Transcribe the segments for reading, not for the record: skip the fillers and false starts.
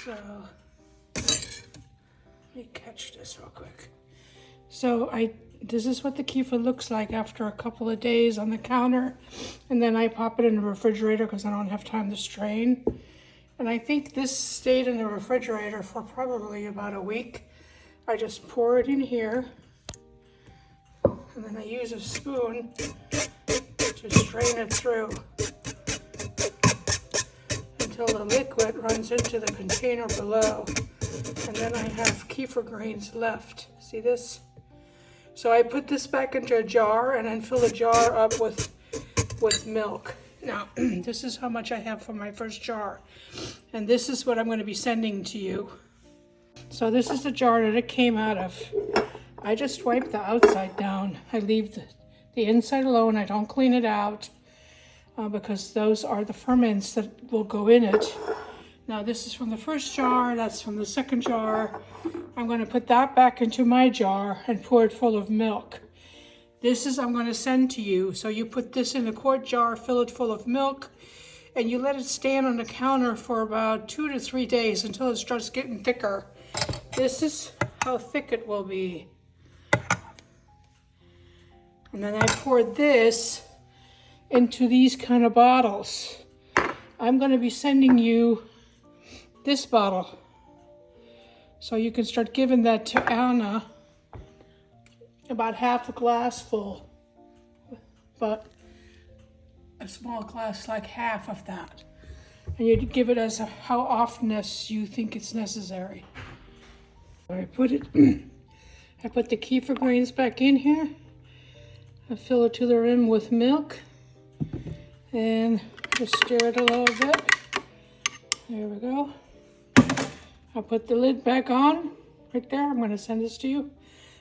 So, let me catch this real quick. So this is what the Kiefer looks like after a couple of days on the counter. And then I pop it in the refrigerator because I don't have time to strain. And I think this stayed in the refrigerator for probably about a week. I just pour it in here. And then I use a spoon to strain it through until the liquid runs into the container below. And then I have Kiefer grains left. See this? So I put this back into a jar and then fill the jar up with milk. Now, this is how much I have for my first jar. And this is what I'm going to be sending to you. So this is the jar that it came out of. I just wipe the outside down. I leave the inside alone. I don't clean it out because those are the ferments that will go in it. Now this is from the first jar, that's from the second jar. I'm going to put that back into my jar and pour it full of milk. This is I'm going to send to you. So you put this in a quart jar, fill it full of milk, and you let it stand on the counter for about 2 to 3 days until it starts getting thicker. This is how thick it will be. And then I poured this into these kind of bottles. I'm going to be sending you this bottle. So you can start giving that to Anna, about half a glass full, but a small glass like half of that. And you give it as how often as you think it's necessary. I put the Kiefer grains back in here. I fill it to the rim with milk and just stir it a little bit. There we go. I'll put the lid back on right there. I'm going to send this to you.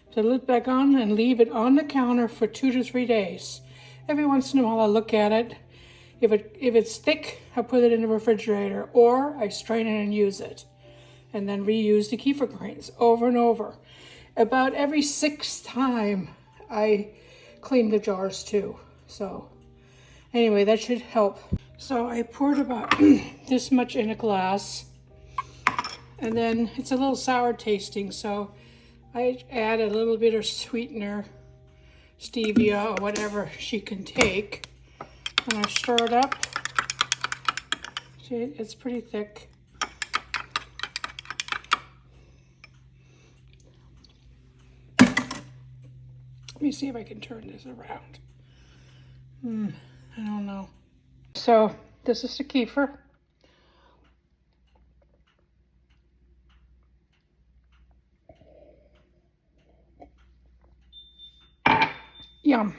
Put the lid back on and leave it on the counter for 2 to 3 days. Every once in a while I'll look at it. If it's thick, I put it in the refrigerator, or I strain it and use it. And then reuse the Kiefer grains over and over. About every 6th time I clean the jars too. So anyway, that should help. So I poured about this much in a glass. And then it's a little sour tasting, so I add a little bit of sweetener, stevia, or whatever she can take. And I stir it up. See, it's pretty thick. Let me see if I can turn this around. I don't know. So this is the Kiefer. Yum.